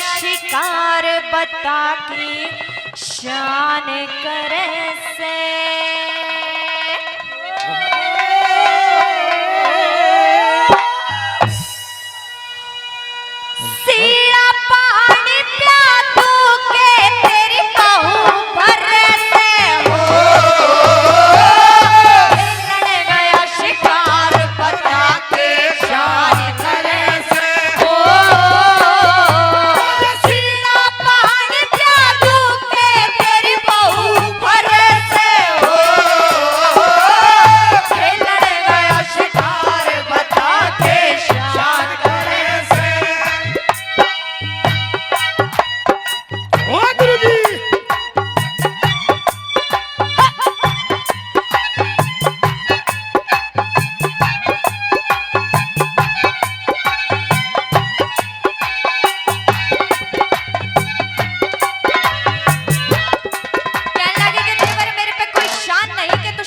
शिकार बता की शान करे से। सिया पानी प्या तू के तेरी बहू भर से हो, लड़ गया शिकार बता के शान करे से हो। सिया पानी प्या तू के तेरी बहू भर से हो, लड़ गया शिकार बता के शान करे से।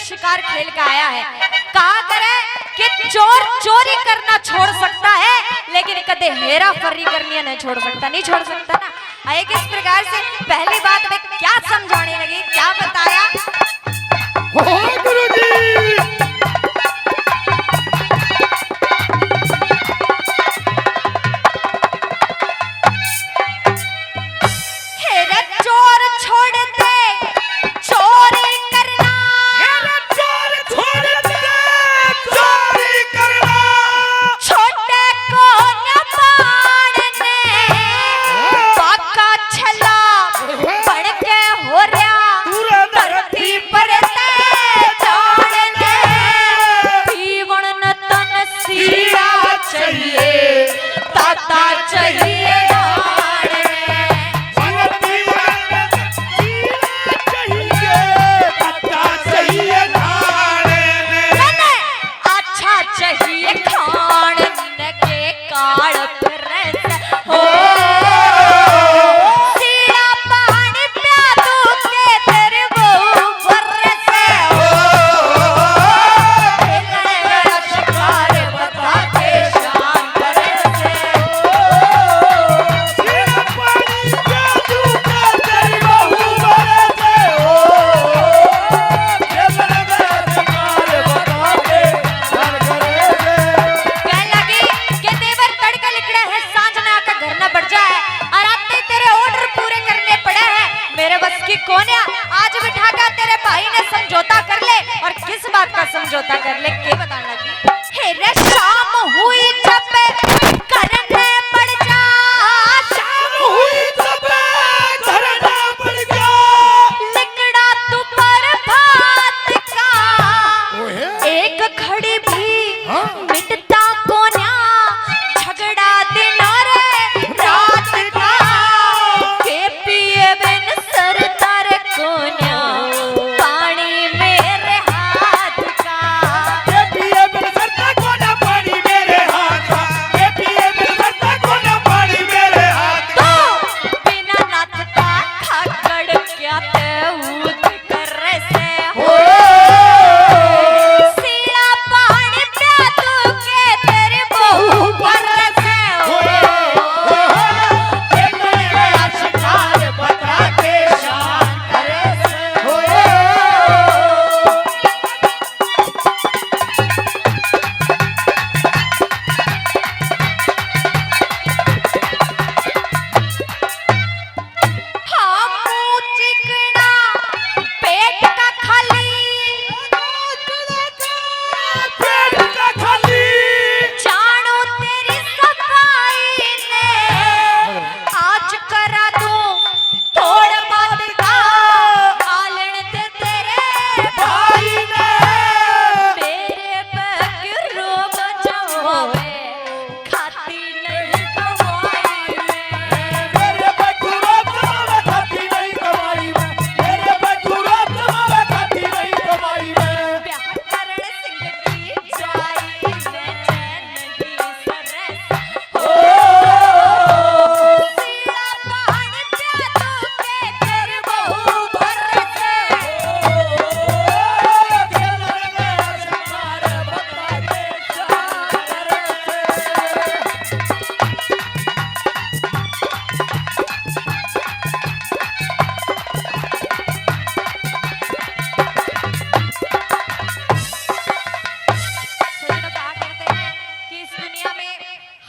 शिकार खेल का आया है, कहा करे कि चोर चोरी करना छोड़ सकता है लेकिन कदे हेरा फरी करनी नहीं छोड़ सकता, नहीं छोड़ सकता ना। आए किस प्रकार से पहली बात में क्या समझाने लगी, क्या बताया। गुरुजी हेरा चोर छोड़ दे चोरी करना, छोटे को न पाड़ने बाका छला बढ़ के हो रहा धरती पर ते जाने पीवण न तन सीधा चाहिए ताता चाहिए चाहिए खान के काल हो। सिया पानी प्या तू के तेरे बहू भर से हो, शिकार बता के शान करे से हो।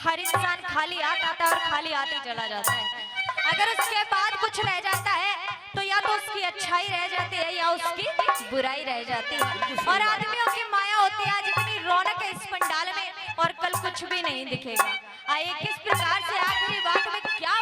हर इंसान खाली आता है और खाली आते ही चला जाता है। अगर उसके बाद कुछ रह जाता है तो या तो उसकी अच्छाई रह जाती है या उसकी बुराई रह जाती है। और आदमियों की माया होती है, आज इतनी रौनक है इस पंडाल में और कल कुछ भी नहीं दिखेगा। आइए किस प्रकार से आखिरी बात में क्या